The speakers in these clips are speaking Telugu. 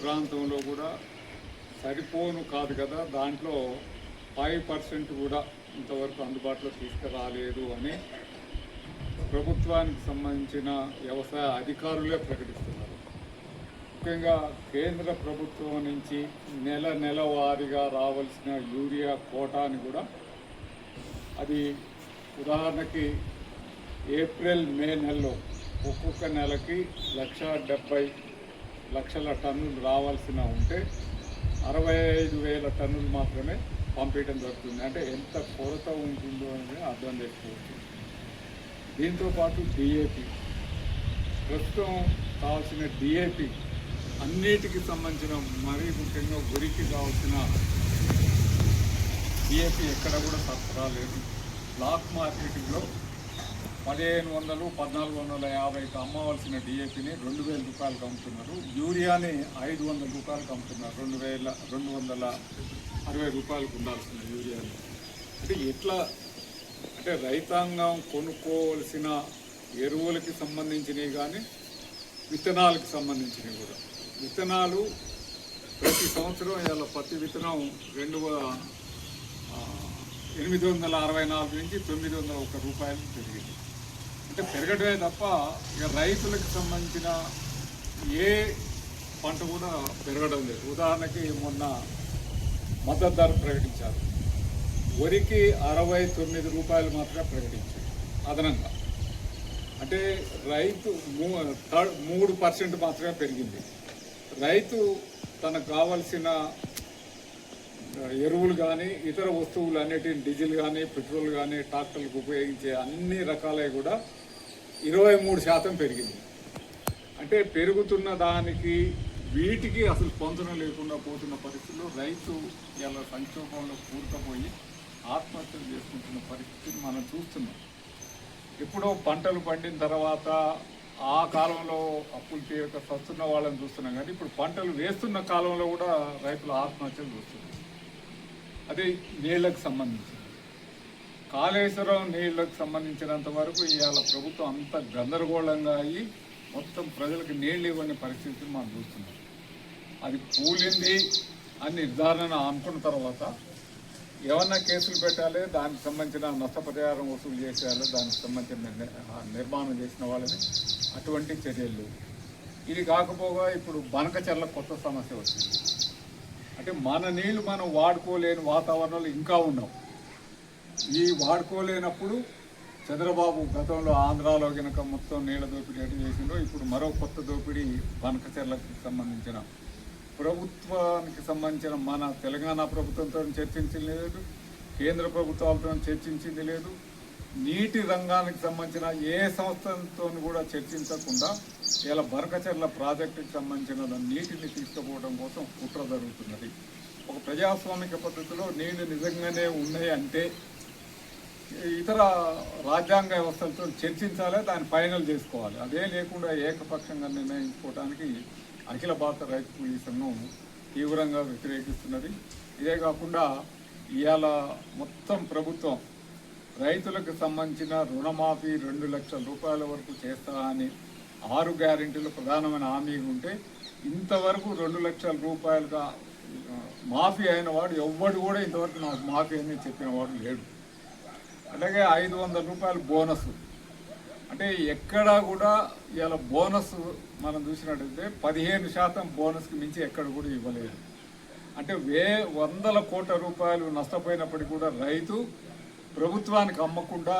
ప్రాంతంలో కూడా సరిపోను కాదు కదా, దాంట్లో 5% కూడా ఇంతవరకు అందుబాటులో తీసుకురాలేదు అని ప్రభుత్వానికి సంబంధించిన వ్యవసాయ అధికారులే ప్రకటిస్తున్నారు. ముఖ్యంగా కేంద్ర ప్రభుత్వం నుంచి నెల వారీగా రావాల్సిన యూరియా కోటాని కూడా అది ఉదాహరణకి ఏప్రిల్ మే నెలలో ఒక్కొక్క నెలకి 1,70,000 టన్నులు రావాల్సిన ఉంటే 65,000 టన్నులు మాత్రమే పంపించడం జరుగుతుంది. అంటే ఎంత కొరత ఉంటుందో అనేది అర్థం చేసుకోవచ్చు. దీంతోపాటు డిఏపి, ప్రస్తుతం కావాల్సిన డిఏపి అన్నిటికీ సంబంధించిన, మరీ ముఖ్యంగా వరికి కావాల్సిన డిఏపి ఎక్కడ కూడా సరఫరా లేదు. బ్లాక్ మార్కెటింగ్లో 1,500, 1,450కి అమ్మవలసిన డిఏపిని 2,000 రూపాయలకు అమ్ముతున్నారు. యూరియాని 500 రూపాయలకు అమ్ముతున్నారు. 2,260 రూపాయలకు ఉండాల్సిన యూరియాని. అంటే ఎట్లా అంటే రైతాంగం కొనుక్కోవలసిన ఎరువులకి సంబంధించినవి కానీ విత్తనాలకు సంబంధించినవి కూడా. విత్తనాలు ప్రతి సంవత్సరం ఇలా పత్తి విత్తనం 864 నుంచి 901 రూపాయలు పెరిగింది. అంటే పెరగడమే తప్ప ఇక రైతులకు సంబంధించిన ఏ పంట కూడా పెరగడం లేదు. ఉదాహరణకి మొన్న మద్దతు ధర ప్రకటించారు. వరికి 69 రూపాయలు మాత్రమే ప్రకటించారు అదనంగా. అంటే రైతు 3% మాత్రమే పెరిగింది. రైతు తనకు కావాల్సిన ఎరువులు కానీ ఇతర వస్తువులు అన్నిటిని, డీజిల్ కానీ పెట్రోల్ కానీ ట్రాక్టర్లకు ఉపయోగించే అన్ని రకాలవి కూడా 23% పెరిగింది. అంటే పెరుగుతున్న దానికి వీటికి అసలు పొందడం లేకుండా పోతున్న పరిస్థితుల్లో రైతు ఇలా సంక్షోభంలో కూరుకుపోయి ఆత్మహత్యలు చేసుకుంటున్న పరిస్థితిని మనం చూస్తున్నాం. ఎప్పుడో పంటలు పండిన తర్వాత ఆ కాలంలో అప్పులు తీరక వస్తున్న వాళ్ళని చూస్తున్నాం, కానీ ఇప్పుడు పంటలు వేస్తున్న కాలంలో కూడా రైతులు ఆత్మహత్యలు చూస్తున్నారు. అదే నీళ్లకు సంబంధించి కాళేశ్వరం నీళ్లకు సంబంధించినంత వరకు ఇవాళ ప్రభుత్వం అంత గందరగోళంగా అయ్యి మొత్తం ప్రజలకు నీళ్ళు ఇవ్వని పరిస్థితిని మనం చూస్తున్నాం. అది కూలింది అని నిర్ధారణ అనుకున్న తర్వాత ఏమన్నా కేసులు పెట్టాలి, దానికి సంబంధించిన నష్టపరిహారం వసూలు చేసేయాలి, దానికి సంబంధించిన నిర్మాణం చేసిన వాళ్ళని అటువంటి చర్యలు. ఇది కాకపోగా ఇప్పుడు బనకచెర్ల కొత్త సమస్య వచ్చింది. అంటే మన నీళ్లు మనం వాడుకోలేని వాతావరణంలో ఇంకా ఉన్నాం. ఈ వాడుకోలేనప్పుడు చంద్రబాబు గతంలో ఆంధ్రాలో కనుక మొత్తం నీళ్ళ దోపిడీ ఎటు చేసిందో, ఇప్పుడు మరో కొత్త దోపిడీ బనకచెర్లకు సంబంధించిన ప్రభుత్వానికి సంబంధించిన మన తెలంగాణ ప్రభుత్వంతో చర్చించింది లేదు, కేంద్ర ప్రభుత్వాలతో చర్చించింది లేదు, నీటి రంగానికి సంబంధించిన ఏ సంస్థలతో కూడా చర్చించకుండా ఇలా బనకచెర్ల ప్రాజెక్టుకి సంబంధించిన నీటిని తీసుకుపోవడం కోసం కుట్ర జరుగుతున్నది. ఒక ప్రజాస్వామిక పద్ధతిలో నీళ్లు నిజంగానే ఉన్నాయి అంటే ఇతర రాజ్యాంగ వ్యవస్థలతో చర్చించాలి, దాన్ని ఫైనల్ చేసుకోవాలి. అదే లేకుండా ఏకపక్షంగా నిర్ణయించుకోవడానికి అఖిల భారత రైతు కూలీ సంఘం తీవ్రంగా వ్యతిరేకిస్తున్నది. ఇదే కాకుండా ఇవాళ మొత్తం ప్రభుత్వం రైతులకు సంబంధించిన రుణమాఫీ 2 లక్షల రూపాయల వరకు చేస్తా అని 6 గ్యారెంటీలు ప్రధానమైన హామీ ఉంటే ఇంతవరకు 2 లక్షల రూపాయలుగా మాఫీ అయిన వాడు ఎవ్వడు కూడా ఇంతవరకు నాకు మాఫీ అని చెప్పిన వాడు లేడు. అలాగే 500 రూపాయలు బోనస్. అంటే ఎక్కడా కూడా ఇలా బోనస్ మనం చూసినట్టయితే 15% బోనస్కి మించి ఎక్కడ కూడా ఇవ్వలేదు. అంటే 100 కోట్ల రూపాయలు నష్టపోయినప్పటికీ కూడా రైతు ప్రభుత్వానికి అమ్మకుండా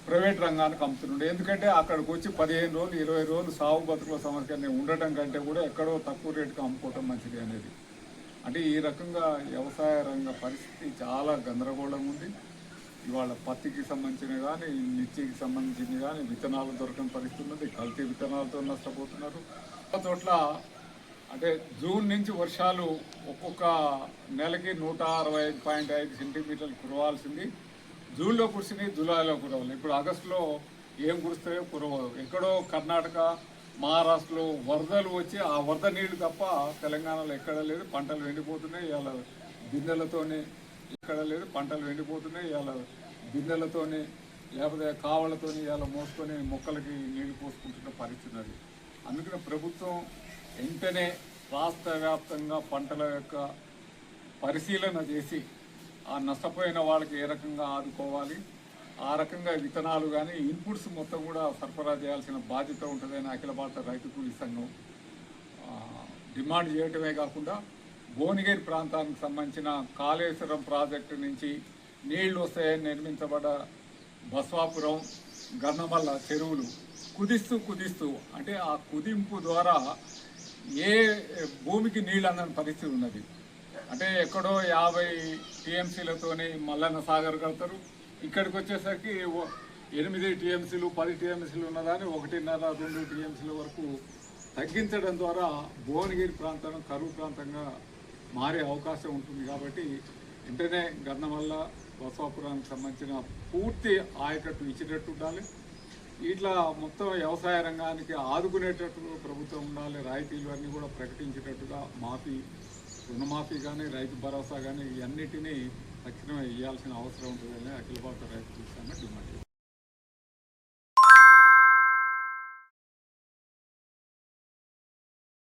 ప్రైవేట్ రంగానికి అమ్ముతున్నాడు. ఎందుకంటే అక్కడికి వచ్చి 15 రోజులు 20 రోజులు సాగు బతుకుల సమస్యని ఉండటం కంటే కూడా ఎక్కడో తక్కువ రేటుకి అమ్ముకోవటం మంచిది అనేది. అంటే ఈ రకంగా వ్యవసాయ రంగ పరిస్థితి చాలా గందరగోళంగా ఉంది. ఇవాళ పత్తికి సంబంధించినవి కానీ, మిర్చికి సంబంధించినవి కానీ విత్తనాలు దొరకని పరిస్థితి ఉన్నది. కల్తీ విత్తనాలతో నష్టపోతున్నారు. చోట్ల అంటే జూన్ నుంచి వర్షాలు ఒక్కొక్క నెలకి 165.5 సెంటీమీటర్లు కురవాల్సింది జూన్లో కురిసినాయి, జూలైలో కురవాలి. ఇప్పుడు ఆగస్టులో ఏం కురుస్తాయో కురవదు. ఎక్కడో కర్ణాటక, మహారాష్ట్రలో వరదలు వచ్చి ఆ వరద నీళ్లు తప్ప తెలంగాణలో ఎక్కడ లేదు. పంటలు ఎండిపోతున్నాయి. ఇవాళ బిందెలతోనే ఎక్కడ లేదు. పంటలు ఎండిపోతున్నాయి. ఇవాళ బిందెలతోనే లేకపోతే కావలతోని ఇవాళ మోసుకొని మొక్కలకి నీళ్లు పోసుకుంటున్న పరిస్థితి అది. అందుకని ప్రభుత్వం వెంటనే రాష్ట్ర వ్యాప్తంగా పంటల యొక్క పరిశీలన చేసి ఆ నష్టపోయిన వాళ్ళకి ఏ రకంగా ఆదుకోవాలి, ఆ రకంగా విత్తనాలు కానీ ఇన్పుట్స్ మొత్తం కూడా సరఫరా చేయాల్సిన బాధ్యత ఉంటుందని అఖిల భారత రైతు కూలీ సంఘం డిమాండ్ చేయటమే కాకుండా భువనగిరి ప్రాంతానికి సంబంధించిన కాళేశ్వరం ప్రాజెక్టు నుంచి నీళ్లు వస్తాయని నిర్మించబడ్డ బస్వాపురం గన్నమల్ల చెరువులు కుదిస్తూ అంటే ఆ కుదింపు ద్వారా ఏ భూమికి నీళ్ళు అందని పరిస్థితి ఉన్నది. అంటే ఎక్కడో 50 టీఎంసీలతోనే మల్లన్న సాగర్ కడతారు, ఇక్కడికి వచ్చేసరికి 8 టీఎంసీలు 10 టీఎంసీలు ఉన్నదాన్ని 1.5-2 టీఎంసీల వరకు తగ్గించడం ద్వారా భువనగిరి ప్రాంతం కరువు ప్రాంతంగా మారే అవకాశం ఉంటుంది. కాబట్టి వెంటనే గన్నమల్ల బసవాపురానికి సంబంధించిన పూర్తి ఆయకట్టు ఇచ్చేటట్టు ఉండాలి. ఇట్లా మొత్తం వ్యవసాయ రంగానికి ఆదుకునేటట్టు ప్రభుత్వం ఉండాలి. రాయితీలు అన్నీ కూడా ప్రకటించేటట్టుగా రుణమాఫీ కానీ రైతు భరోసా కానీ ఇవన్నిటినీ తక్షణమే ఇవ్వాల్సిన అవసరం ఉంటుందని అఖిల భారత రైతు కూలీ సంఘం డిమాండ్ చేస్తుంది.